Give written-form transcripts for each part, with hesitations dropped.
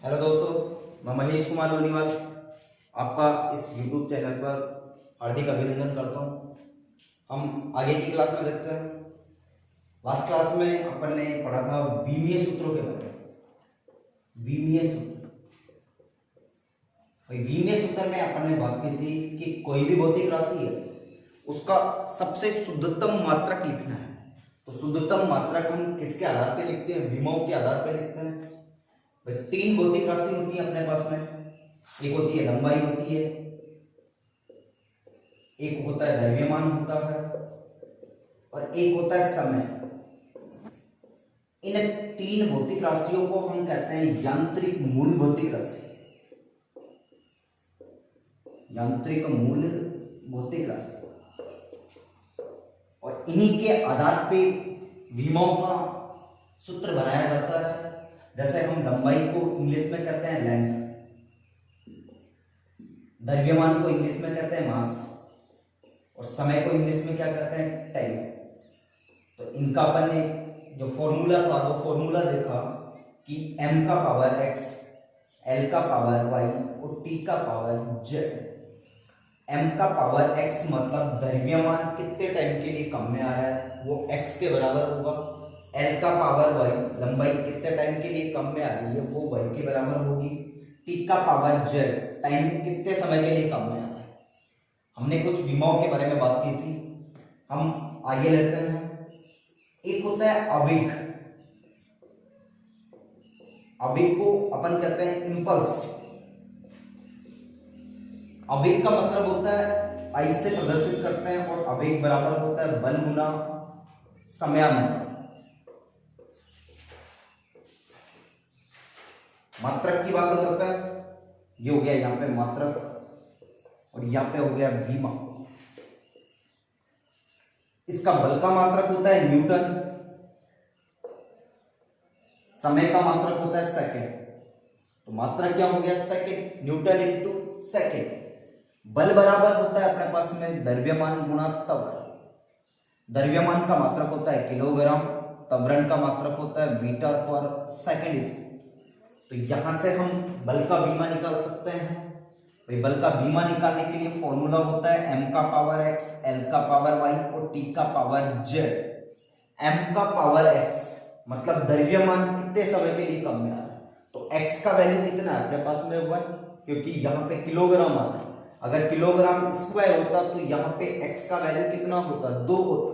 Hello दोस्तों, मैं महेश कुमार लोनीवाल आपका इस YouTube चैनल पर हार्दिक अभिनंदन करता हूँ। हम आगे की क्लास में देखते हैं। लास्ट क्लास में अपन ने पढ़ा था विमीय सूत्रों के बारे में। विमीय सूत्र, विमीय सूत्र में अपन ने बात की थी कि कोई भी भौतिक राशि है उसका सबसे शुद्धतम मात्रक लिखना है। तो शुद्धतम मात्रक हम किसके आधार पे लिखते हैं? विमाओं के आधार पे लिखते हैं। भाई तीन भौतिक राशि होती है अपने पास में। एक होती है लंबाई होती है, एक होता है द्रव्यमान होता है और एक होता है समय। इन तीन भौतिक राशियों को हम कहते हैं यांत्रिक मूल भौतिक राशि। यांत्रिक मूल भौतिक राशि, और इन्हीं के आधार पे विमाओं का सूत्र बनाया जाता है। जैसे हम लंबाई को इंग्लिश में कहते हैं लेंथ, द्रव्यमान को इंग्लिश में कहते हैं मास, और समय को इंग्लिश में क्या कहते हैं? टाइम। तो इनका अपन ने जो फॉर्मूला था वो फॉर्मूला देखा कि m का पावर x, l का पावर y और t का पावर z। m का पावर x मतलब द्रव्यमान कितने टाइम के लिए कम में आ रहा है वो x के बराबर होगा। l का पावर y, लंबाई कितने टाइम के लिए कम में आ रही है वो y के बराबर होगी। t का पावर z, टाइम कितने समय के लिए कम में आ रहा है। हमने कुछ विमाओं के बारे में बात की थी, हम आगे लेते हैं। एक होता है आवेग। आवेग को अपन कहते हैं इंपल्स। आवेग का मतलब होता है आई से प्रदर्शित करते हैं, और आवेग बराबर होता है बल गुना समयांतर। मात्रक की बात करता है, ये हो गया यहां पे मात्रक, और यहां पे हो गया विमा। इसका बल का मात्रक होता है न्यूटन, समय का मात्रक होता है सेकंड। तो मात्रक क्या हो गया? Second, Newton into second. बल बराबर होता है अपने पास में द्रव्यमान गुणा त्वरण। द्रव्यमान का मात्रक होता है किलोग्राम, त्वरण का मात्रक होता है मीटर पर सेकंड स्क्वायर। तो यहां से हम बल का बीमा निकाल सकते हैं। भाई बल का बीमा निकालने के लिए फॉर्मूला होता है m का पावर x, l का पावर y और t का पावर z। m का पावर x मतलब द्रव्यमान कितने समय के लिए कम में आ रहा है, तो x का वैल्यू कितना है अपने पास में 1, क्योंकि यहाँ पे किलोग्राम आ रहा है। अगर किलोग्राम स्क्वायर होता तो यहाँ पे x का वैल्यू कितना होता? 2 होता।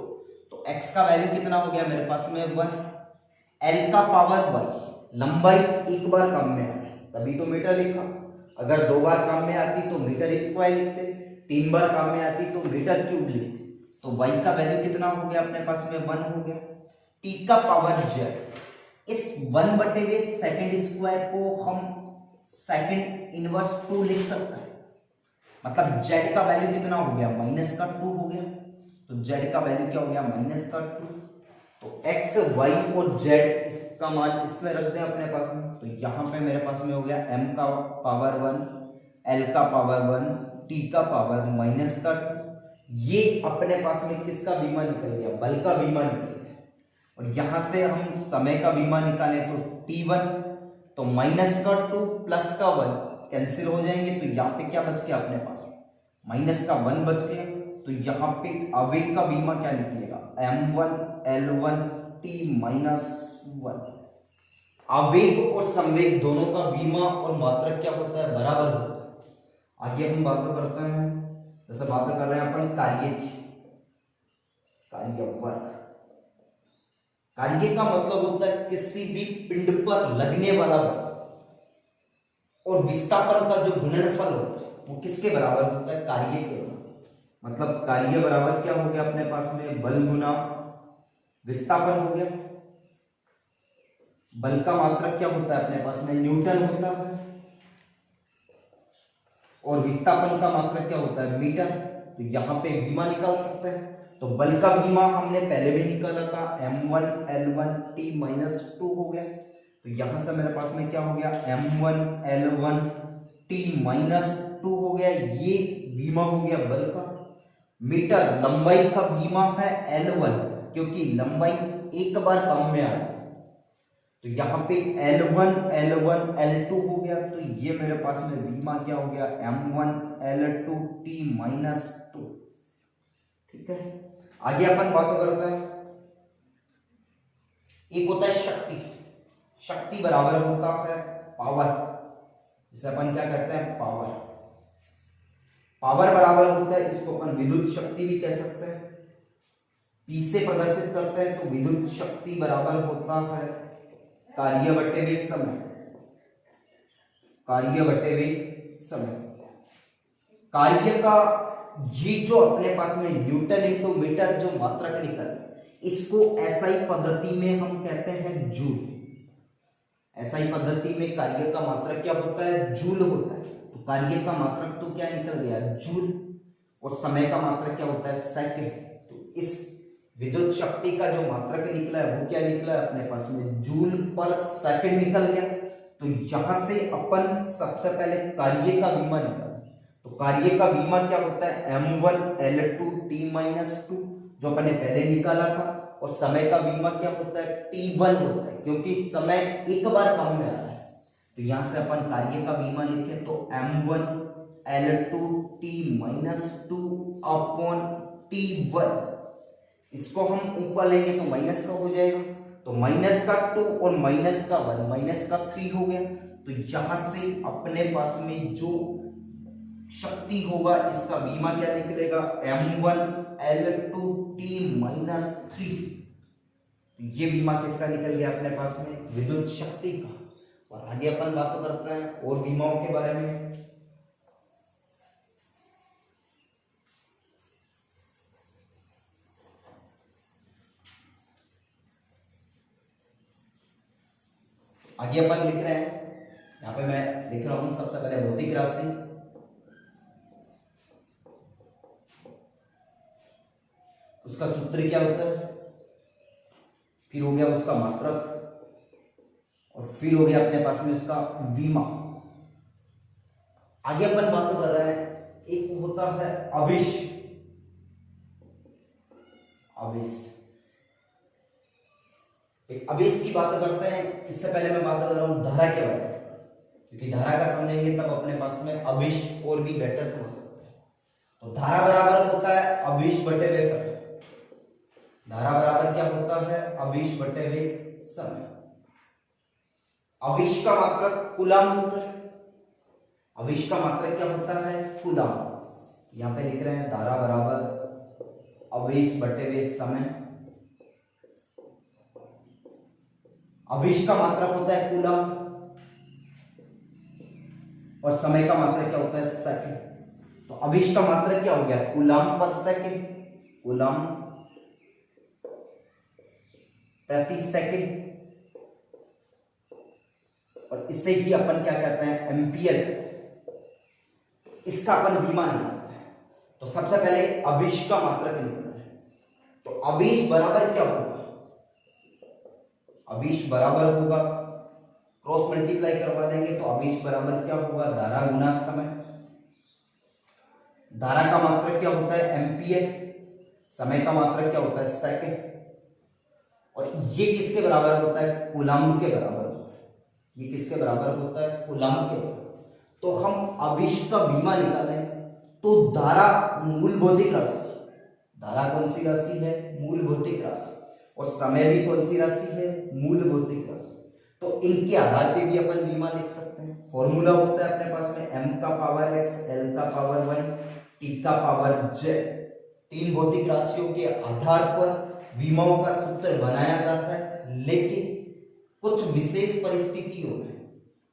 तो x का वैल्यू कितना हो गया मेरे पास में 1। l का पावर y, लंबाई एक बार कम में आ रहा है तभी तो मीटर लिखा। अगर 2 बार काम में आती तो मीटर स्क्वायर लिखते, 3 बार काम में आती तो मीटर क्यूब लिखते। तो y का वैल्यू कितना हो गया अपने पास में 1 हो गया। t का पावर z, इस 1/2 सेकंड स्क्वायर को हम सेकंड इनवर्स 2 लिख सकते हैं। मतलब z का वैल्यू कितना हो गया? -2 हो गया। तो z का वैल्यू क्या हो गया? -2। तो x, y और z इसका मान इसमें रख दें अपने पास में। तो यहां पे मेरे पास में हो गया m का पावर 1, l का पावर 1, t का पावर -2। ये अपने पास में किसका बीमा निकल गया? बल का बीमा निकल गया। और यहां से हम समय का बीमा निकालें तो t1, तो -2 प्लस का 1 कैंसिल हो जाएंगे। तो यहाँ पे क्या बच गया अपने पास? -1 बच गया। तो यहाँ पे आवेग का बीमा क्या निकलेगा? m1 l1 t -1। आवेग और संवेग दोनों का बीमा और मात्रक क्या होता है? बराबर होता है। आगे हम बात करते हैं, जैसे बात कर रहे हैं अपन कार्य की। कार्य वर्क, कार्य का मतलब होता है किसी भी पिंड पर लगने वाला बल, और विस्थापन का जो गुणनफल होता है वो किसके बराबर होता है? कार्य के बराबर। मतलब कार्य बराबर क्या हो गया अपने पास में? बल गुना विस्थापन हो गया। बल का मात्रक क्या होता है अपने पास में? न्यूटन होता है, और विस्थापन का मात्रक क्या होता है? मीटर। तो यहां पे बीमा निकाल सकते हैं। तो बल का बीमा हमने पहले भी निकाला था, m1 l1 t -2 हो गया। तो यहां से मेरे पास में क्या हो गया? m1 l1 t -2 हो गया। ये बीमा हो गया बल का। मीटर, लंबाई का बीमा है l1, क्योंकि लंबाई एक बार कम में आ रही है। तो यहाँ पे L1 L1 L2 हो गया, तो ये मेरे पास में बीमा क्या हो गया M1 L2 T माइनस 2। ठीक है, आगे अपन बात करते हैं। एक होता है शक्ति, शक्ति बराबर होता है पावर, जिसे अपन क्या कहते हैं पावर। पावर बराबर होता है, इसको अपन विद्युत शक्ति भी कह सकते हैं। P से प्रदर्शित करते हैं तो विद्युत शक्ति बराबर होता है कार्य बटे वे समय, कार्य बटे वे समय। कार्य का ये जो अपने पास में न्यूटन इंटू मीटर जो मात्रक निकल, इसको एसआई पद्धति में हम कहते हैं जूल। एसआई पद्धति में कार्य का मात्रक क्या होता है जूल होता है, तो कार्य का मात्रक तो क्या निकल गया जूल, और समय का मात्रक क्या होता है सेकंड। तो इस विद्युत शक्ति का जो मात्रक निकला है वो क्या निकला है अपने पास में जूल पर सेकंड निकल गया। तो यहां से अपन सबसे पहले कार्य का बीमा निकालें, तो कार्य का बीमा क्या होता है M1 L2 T माइनस 2 जो अपन ने पहले निकाला था, और समय का बीमा क्या होता है T1 होता है, क्योंकि समय एक बार कम में आ रहा है। तो यहां से अपन कार्य का बीमा लिखें तो M1 L2 T minus 2 upon T1, इसको हम ऊपर लेंगे तो माइनस का हो जाएगा, तो माइनस का 2 और माइनस का 1 माइनस का 3 हो गया। तो यहां से अपने पास में जो शक्ति होगा इसका बीमा क्या निकलेगा M1 L2 T माइनस 3। ये बीमा किसका निकल गया अपने पास में विद्युत शक्ति का। और आगे अपन बात करते हैं और बीमाओं के बारे में। आगे अपन लिख रहे हैं, यहां पे मैं लिख रहा हूं सबसे पहले भौतिक राशि, उसका सूत्र क्या होता है, फिर हो गया उसका मात्रक, और फिर हो गया अपने पास में उसका बीमा। आगे अपन बात कर रहे हैं, एक होता है आवेश, आवेश एक आवेश की बात करते हैं। इससे पहले मैं बात कर रहा हूं धारा के बारे में, क्योंकि धारा का समझेंगे तब अपने पास में आवेश और भी बेटर समझ सकते हैं। तो धारा बराबर होता है आवेश बटे वे समय, धारा बराबर क्या होता है आवेश बटे वे समय। आवेश का मात्रक कूलम होता है, आवेश का मात्रक क्या होता है कूलम। यहां पे लिख रहे हैं धारा बराबर आवेश बटे वे समय, आवेश का मात्रक होता है कूलम और समय का मात्रक क्या होता है सेकंड। तो आवेश का मात्रक क्या हो गया कूलम पर सेकंड, कूलम प्रति सेकंड, और इससे ही अपन क्या कहते हैं एम्पियर। इसका अपन बीमा निकालते हैं, तो सबसे पहले आवेश का मात्रक निकालना है। तो आवेश बराबर क्या होगा, आवेश बराबर होगा क्रॉस मल्टीप्लाई करवा देंगे तो आवेश बराबर क्या होगा धारा गुना समय। धारा का मात्रक क्या होता है एम्पियर, समय का मात्रक क्या होता है सेकंड, और ये किसके बराबर होता है कूलम के बराबर होता है। ये किसके बराबर होता है कूलम के बराबर। तो हम आवेश का बीमा निकालें तो धारा मूल भौतिक राशि, धारा कौन सी राशि है मूल भौतिक राशि, और समय भी कौन सी राशि है मूल भौतिक राशि। तो इनके आधार पे भी अपन बीमा लिख सकते हैं। फॉर्मूला होता है अपने पास में m का पावर x, l का पावर y, t का पावर z। तीन भौतिक राशियों के आधार पर बीमाओं का सूत्र बनाया जाता है, लेकिन कुछ विशेष परिस्थितियों में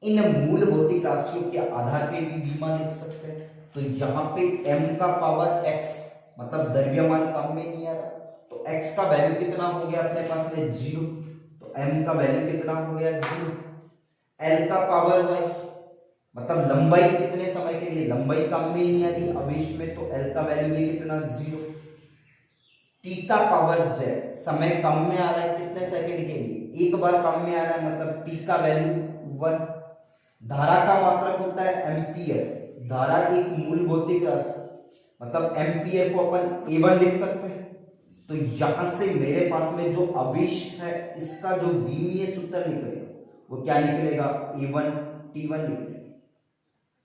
इन मूल भौतिक राशियों के आधार पे भी बीमा लिख सकते हैं। तो यहाँ पे m का पावर x मतलब द्रव्यमान काम में नहीं आ रहा, तो x का वैल्यू कितना हो गया अपने पास में 0, तो m का वैल्यू कितना हो गया 0। l का पावर y मतलब लंबाई कितने समय के लिए, लंबाई काम में नहीं आ रही आवेश में, तो l का वैल्यू भी कितना 0। t का पावर z समय कम में आ रहा है कितने सेकंड के लिए, एक बार कम में आ रहा है मतलब t का वैल्यू 1। धारा का मात्रक होता है एम्पियर, धारा एक मूल भौतिक राशि मतलब एम्पियर को अपन A1 लिख सकते हैं, तो यहां से मेरे पास में जो आवेश है इसका जो विमीय सूत्र निकलेगा वो क्या निकलेगा, A1 T1 निकलेगा।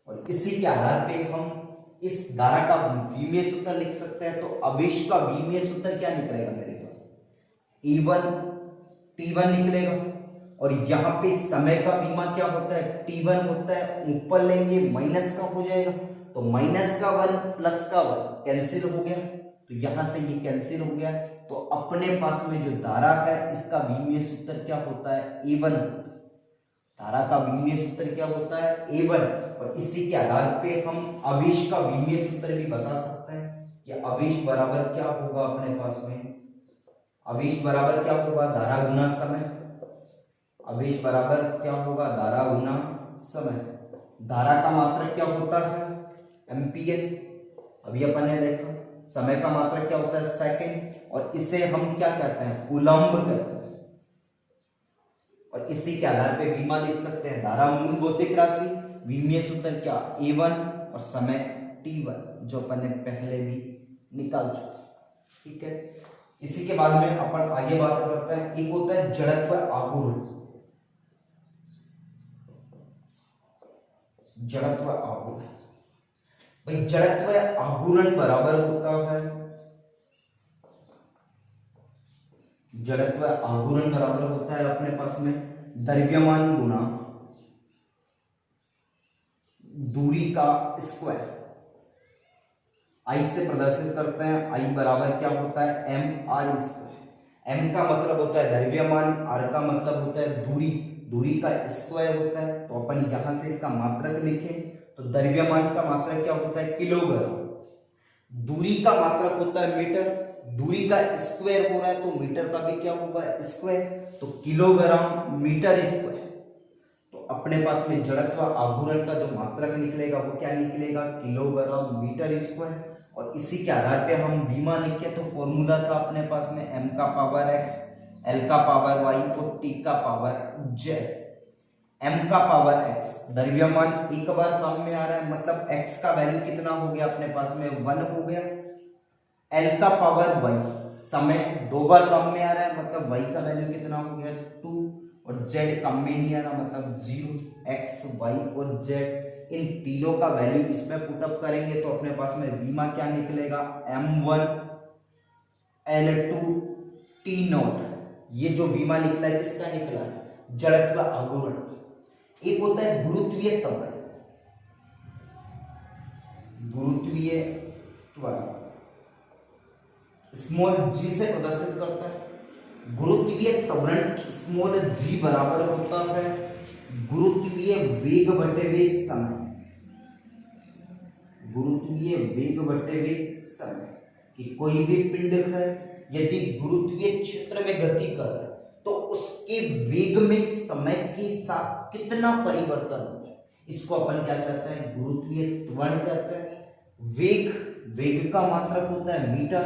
और इसी के आधार पे हम इस धारा का विमीय सूत्र लिख सकते हैं। तो आवेश का विमीय सूत्र क्या निकलेगा मेरे पास, A1 T1 निकलेगा। और यहाँ पे समय का विमा क्या होता है, T1 होता है, ऊपर लेंगे माइनस का हो जाएगा, तो माइनस का 1 प्लस का 1 कैंसिल हो गया, तो यहां से ये कैंसिल हो गया। तो अपने पास में जो धारा है इसका विमीय सूत्र क्या होता है, A1 होता है। धारा का विमीय सूत्र क्या होता है, A1। और इसी के आधार पे हम आवेश का विमीय सूत्र भी बता सकते हैं कि आवेश बराबर क्या होगा अपने पास में, आवेश बराबर क्या होगा, धारा गुना समय। आवेश बराबर क्या होगा, धारा गुना समय। धारा का मात्रक क्या होता है, एम्पियर, अभी अपन ने देखा। समय का मात्रक क्या होता है, सेकंड, और इसे हम क्या कहते हैं, कूलम्ब कहते हैं। और इसी के आधार पे विमा लिख सकते हैं, धारा मूल भौतिक राशि, विमीय सूत्र क्या A1 और समय T1, जो अपन ने पहले भी निकाल चुके। ठीक है, इसी के बाद में अपन आगे बात करते हैं। एक होता है जड़त्व आघूर्ण। जड़त्व आघूर्ण, भाई जड़त्व आघूर्ण बराबर होता है, जड़त्व आघूर्ण बराबर होता है अपने पास में द्रव्यमान गुना दूरी का स्क्वायर। आई से प्रदर्शित करते हैं, आई बराबर क्या होता है, एम आर स्क्वायर। एम का मतलब होता है द्रव्यमान, आर का मतलब होता है दूरी, दूरी का स्क्वायर होता है। तो अपन यहां से इसका मात्रक लिखें तो द्रव्यमान का मात्रक क्या होता है, किलोग्राम। दूरी का मात्रक होता है मीटर, दूरी का स्क्वायर हो रहा है तो मीटर का भी क्या होगा, स्क्वायर, तो किलोग्राम मीटर स्क्वायर। तो अपने पास में जड़त्व आघूर्ण का जो मात्रक निकलेगा वो क्या निकलेगा, किलोग्राम मीटर स्क्वायर। और इसी के आधार पे हम विमा लिखे तो फॉर्मूला था अपने पास में m का पावर x, l का पावर y और t का पावर z। m का पावर x, द्रव्यमान एक बार कम में आ रहा है, मतलब x का वैल्यू कितना हो गया अपने पास में 1 हो गया। l का पावर y, समय दो बार कम में आ रहा है, मतलब y का वैल्यू कितना हो गया 2, और z कम में नहीं आ रहा, मतलब 0। x, y और z इन तीनों का वैल्यू इसमें पुटअप करेंगे तो अपने पास में विमा क्या निकलेगा, m1 L2 T0। ये जो विमा निकला है किसका निकला है, जड़त्व आघूर्ण। एक होता है गुरुत्वीय त्वरण, गुरुत्वीय त्वरण स्मॉल g से प्रदर्शित करता है। गुरुत्वीय त्वरण स्मॉल g बराबर होता है गुरुत्वीय वेग बटे वे समय, गुरुत्वीय वेग बटे वे समय। कि कोई भी पिंड है यदि गुरुत्वीय क्षेत्र में गति कर रहा है तो उसके वेग में समय के साथ कितना परिवर्तन होता है, इसको अपन क्या कहते हैं, गुरुत्वीय त्वरण कहते हैं। वेग, वेग का मात्रक होता है मीटर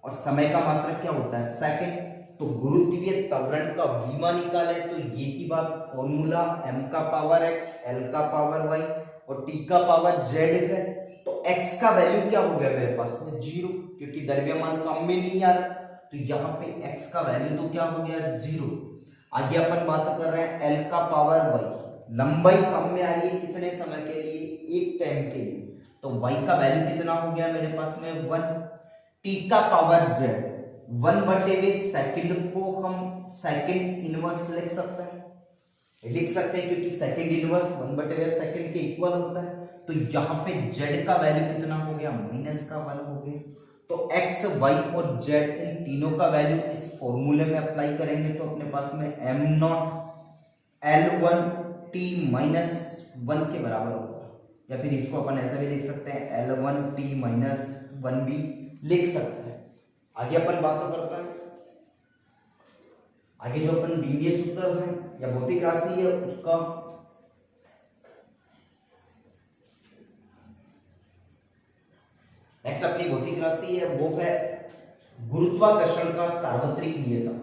और समय का मात्रक क्या होता है, सेकंड। तो गुरुत्वीय त्वरण का विमा निकाले तो यही बात, फॉर्मूला m का पावर x, l का पावर y और t का पावर z है। तो x का वैल्यू क्या हो गया मेरे पास में 0, क्योंकि द्रव्यमान कम में नहीं आ रहा, तो यहाँ पे x का वैल्यू तो क्या हो गया 0। आगे अपन बात कर रहे हैं l का पावर y, लंबाई कम में आ रही है कितने समय के लिए, एक टाइम के लिए, तो y का वैल्यू कितना हो गया मेरे पास में 1। t का पावर z, 1 बटे वे सेकंड को हम सेकंड इनवर्स लिख सकते हैं, क्योंकि सेकंड इनवर्स 1 बटे वे सेकंड के इक्वल होता है। तो यहाँ पे z का वैल्यू कितना हो गया, माइनस का 1 हो गया। तो x, y और z इन तीनों का वैल्यू इस फॉर्मूले में अप्लाई करेंगे तो अपने पास में m0 L1 t माइनस 1 के बराबर होगा, या फिर इसको अपन ऐसा भी लिख सकते हैं L1 t माइनस 1 भी लिख सकते हैं। आगे अपन बात करते हैं, आगे जो अपन विमीय सूत्र है या भौतिक राशि है उसका नेक्स्ट अपनी भौतिक राशि है वो है गुरुत्वाकर्षण का सार्वत्रिक नियतम।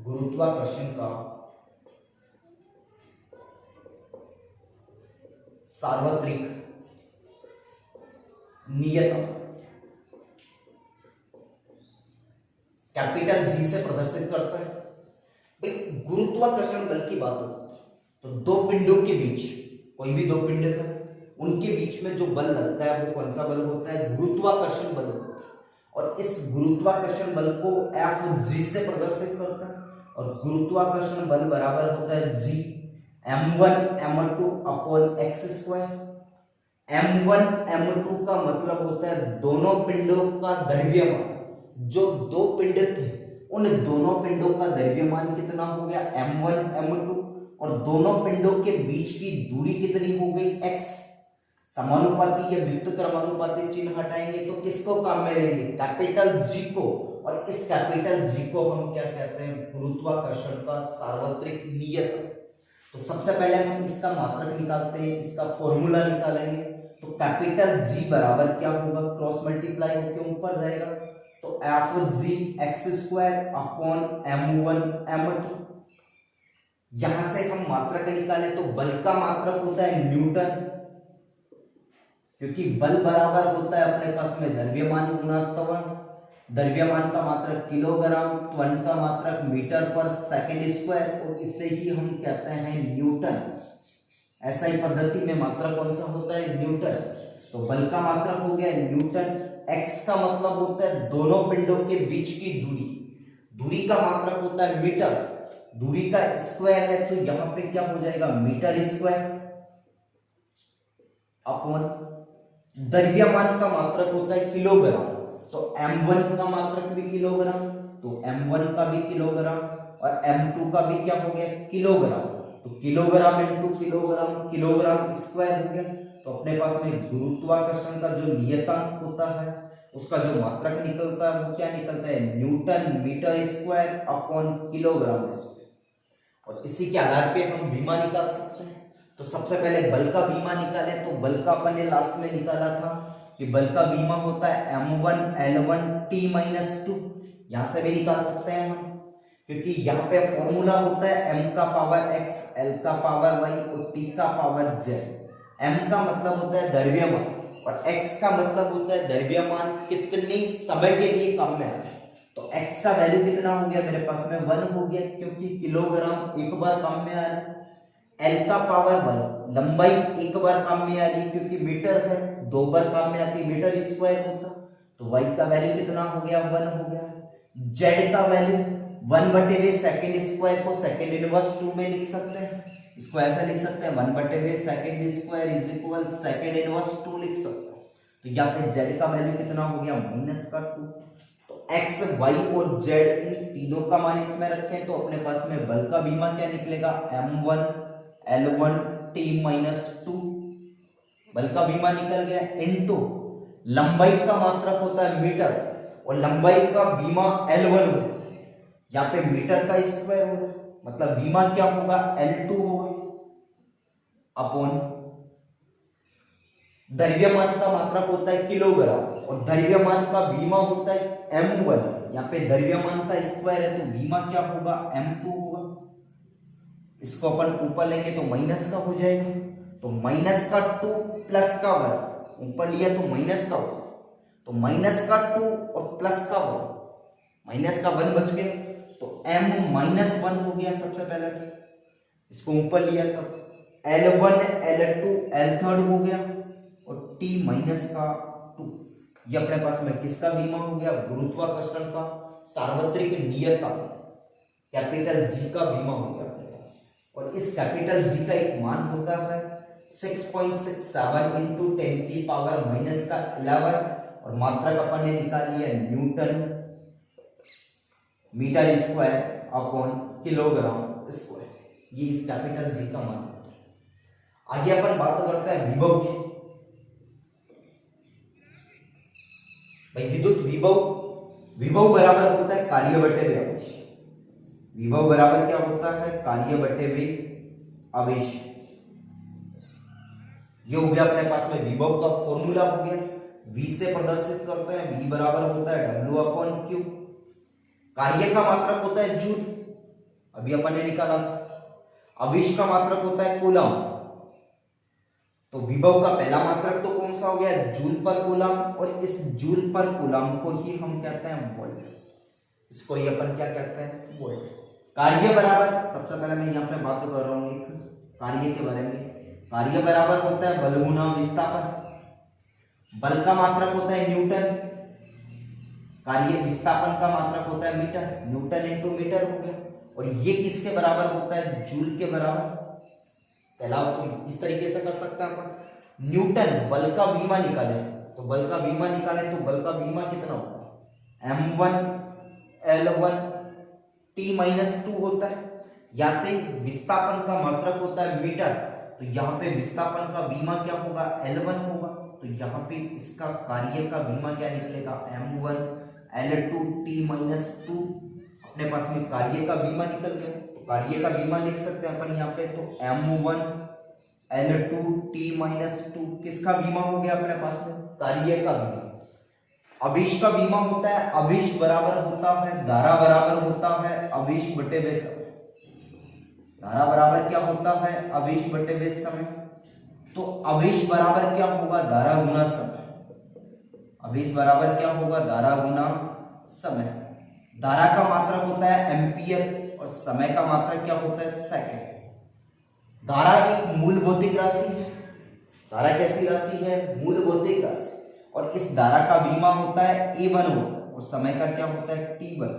गुरुत्वाकर्षण का सार्वत्रिक नियतम कैपिटल जी से प्रदर्शित करता है। भाई गुरुत्वाकर्षण बल की बात होती है तो दो पिंडों के बीच, कोई भी दो पिंड है उनके बीच में जो बल लगता है वो कौन सा बल होता है? गुरुत्वाकर्षण बल होता है। और इस गुरुत्वाकर्षण बल को एफ जी से प्रदर्शित करता है और गुरुत्वाकर्षण बल बराबर होता है जी m1 m2 upon x square. m1 m2 का मतलब होता है दोनों पिंडों का द्रव्यमान। जो दो पिंड थे उन दोनों पिंडों का द्रव्यमान कितना हो गया? m1 m2। और दोनों पिंडों के बीच की दूरी कितनी हो गई? x। समानुपाती या व्युत्क्रम क्रमानुपाती चिन्ह हटाएंगे तो किसको काम में लेंगे? कैपिटल जी को। और इस कैपिटल जी को हम क्या कहते हैं? गुरुत्वाकर्षण का सार्वत्रिक नियत। तो सबसे पहले हम इसका मात्रक निकालते हैं, इसका फॉर्मूला निकालेंगे। तो कैपिटल जी बराबर क्या होगा? क्रॉस मल्टीप्लाई होकर ऊपर जाएगा तो F G x square upon m1 m2। यहां से हम मात्रक निकालें तो बल का मात्रक होता है न्यूटन, क्योंकि बल बराबर होता है अपने पास में द्रव्यमान गुणा त्वरण। द्रव्यमान का मात्रक किलोग्राम, त्वरण का मात्रक मीटर पर सेकंड स्क्वायर और इससे ही हम कहते हैं न्यूटन। ऐसा ही पद्धति में मात्रक कौन सा होता है? न्यूटन। तो बल का मात्रक हो गया न्यूटन। एक्स का मतलब होता है दोनों पिंडों के बीच की दूरी। दूरी का मात्रक होता है मीटर। दूरी का स्क्वायर है तो यहां पे क्या हो जाएगा? मीटर स्क्वायर अपॉन द्रव्यमान का मात्रक होता है किलोग्राम। तो m1 का मात्रक भी किलोग्राम, तो m1 का भी किलोग्राम और m2 का भी क्या हो गया? किलोग्राम। तो kilogram into kilogram, kilogram square हो गया। तो अपने पास में गुरुत्वाकर्षण का जो नियतांक होता है उसका जो मात्रक निकलता है वो क्या निकलता है? Newton metre square upon kilogram square. और इसी के आधार पे हम बीमा निकाल सकते हैं। तो सबसे पहले बल का बीमा निकाले तो बल का अपन ने लास्ट में निकाला था कि बल का बीमा होता है m1 l1 t माइनस 2। यहां से भी निकाल सकते हैं हम, क्योंकि यहाँ पे फॉर्मूला होता है m का पावर x, l का पावर y और t का पावर z। m का मतलब होता है द्रव्यमान और x का मतलब होता है द्रव्यमान कितने समय के लिए काम में आ रहा है। तो x का वैल्यू कितना हो गया मेरे पास में? 1 हो गया, क्योंकि किलोग्राम एक बार काम में आ रहा है। L का पावर 1, लंबाई एक बार काम में आ रही है क्योंकि मीटर है, दो बार काम में आती मीटर स्क्वायर होता। तो y का वैल्यू कितना हो गया? 1 हो गया। z का वैल्यू 1/2 सेकंड स्क्वायर को सेकंड इनवर्स 2 में लिख सकते हैं। इसको ऐसा लिख सकते हैं 1/2 second square is equal second inverse 2 लिख सकते हैं। तो यहाँ पे z का वैल्यू कितना हो गया? -2। तो x, y और z इन तीनों का मान इसमें रखें तो अपने पास में बल का बीमा क्या निकलेगा? m1 l1 t minus 2। बल का बीमा निकल गया इनटू लंबाई का मात्रक होता है मीटर और लंबाई का बीमा l1 हो। यहाँ पे मीटर का स्क्वायर होगा, मतलब बीमा क्या होगा? l2 होगा अपॉन द्रव्यमान का मात्रक होता है किलोग्राम और द्रव्यमान का बीमा होता है m1। यहाँ पे द्रव्यमान का स्क्वायर है तो बीमा क्या होगा? m2 होगा। इसको अपन ऊपर लेंगे तो माइनस का हो जाएगा। तो -2 प्लस का 1 ऊपर लिया तो माइनस का होगा, तो -2 और प्लस का 1, -1 बच गया तो m-1 हो गया सबसे पहले। इसको ऊपर लिया तो l1 l2 l3 हो गया और t-2। ये अपने पास में किसका बीमा हो गया? गुरुत्वाकर्षण का सार्वत्रिक नियतांक कैपिटल जी का बीमा हो गया अपने पास। और इस कैपिटल जी का एक मान होता है 6.67 इंटू 10⁻⁻11 और मात्रक अपन ने निकाल लिया newton metre square upon kilogram square. ये इस कैपिटल जी का मान होता है। आगे अपन बात करते हैं विभव की। भाई विद्युत विभव बराबर होता है कार्य बटे वे आवेश। विभव बराबर क्या होता है? कार्य बटे वे आवेश। ये हो गया अपने पास में विभव का फॉर्मूला हो गया। V से प्रदर्शित करते हैं, V बराबर होता है W/Q। कार्य का मात्रक होता है जूल, अभी अपन ने निकाला था। आवेश का मात्रक होता है कूलम। तो विभव का पहला मात्रक तो कौन सा हो गया? जूल पर कूलम और इस जूल पर कूलम को ही हम कहते हैं वोल्ट। इसको ही अपन क्या कहते हैं, वोल्ट। कार्य बराबर, सबसे पहले मैं यहाँ पे बात कर रहा हूँ एक कार्य के बारे में। कार्य बराबर होता है बल गुना विस्थापन। बल का मात्रक होता है न्यूटन, कार्य विस्थापन का मात्रक होता है मीटर, न्यूटन इंटू मीटर हो गया। और ये किसके बराबर होता है, जूल के बराबर। पहला तो इस तरीके से कर सकते हैं अपन, न्यूटन बल का बीमा निकाले तो बल का बीमा निकाले तो बल का बीमा कितना होता है, m1 L1 T-2 होता है। यहाँ से विस्थापन का मात्रक होता है मीटर, तो यहाँ पे विस्थापन का बीमा क्या होगा, L1 होगा। तो यहाँ पे इसका कार्य का बीमा क्या निकलेगा, m1 L2 T-2। अपने पास में कार्य का बीमा निकल गया, तो कार्य का बीमा लिख सकते हैं अपन यहाँ पे। तो m1 L2 T-2 किसका बीमा हो गया अपने पास में, कार्य का बीमा। अभिश का बीमा होता है, अभिश बराबर होता है धारा बराबर होता है अभिश बटे वे समय। धारा बराबर क्या होता है, अभिश बटे वे समय। तो अभिश बराबर क्या होगा, धारा गुना समय। अभिश बराबर क्या होगा, धारा गुना समय। धारा का मात्रक होता है एम्पियर और समय का मात्रक क्या होता है, सेकंड। धारा एक मूल भौतिक राशि है। धारा कैसी राशि है, मूल भौतिक राशि। और इस धारा का बीमा होता है A1 होता है और समय का क्या होता है, T1।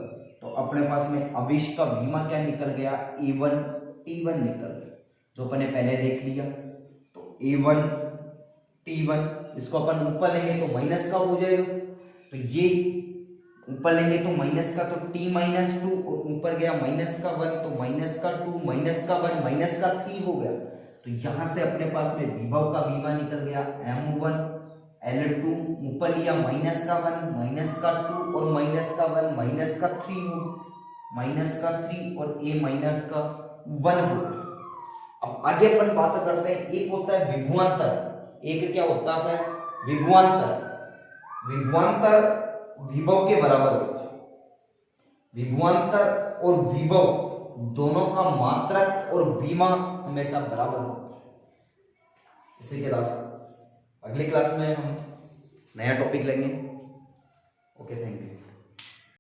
तो अपने पास में अभिश का बीमा क्या निकल गया, A1 T1 निकल गया, जो अपने पहले देख लिया। तो A1 T1, इसको अपन ऊपर लेंगे तो माइनस का हो जाएगा, तो ये ऊपर लेंगे तो माइनस का, तो T-2 और ऊपर गया माइनस का 1, तो माइनस का 2 माइनस का 1 माइनस का 3 हो गया। तो यहां से अपने पास में विभव का बीमा निकल गया m1 L2, ऊपर लिया माइनस का 1 माइनस का 2 और माइनस का 1 माइनस का 3 हो, माइनस का 3 और A माइनस का 1 हो। अब आगे अपन बात करते हैं, एक होता है विभवांतर, एक क्या होता है, विभवांतर। विभवांतर विभव के बराबर होता है। विभवांतर और विभव दोनों का मात्रक और बीमा हमेशा बराबर होता है। इसी के साथ अगली क्लास में हम नया टॉपिक लेंगे। Okay, thank you.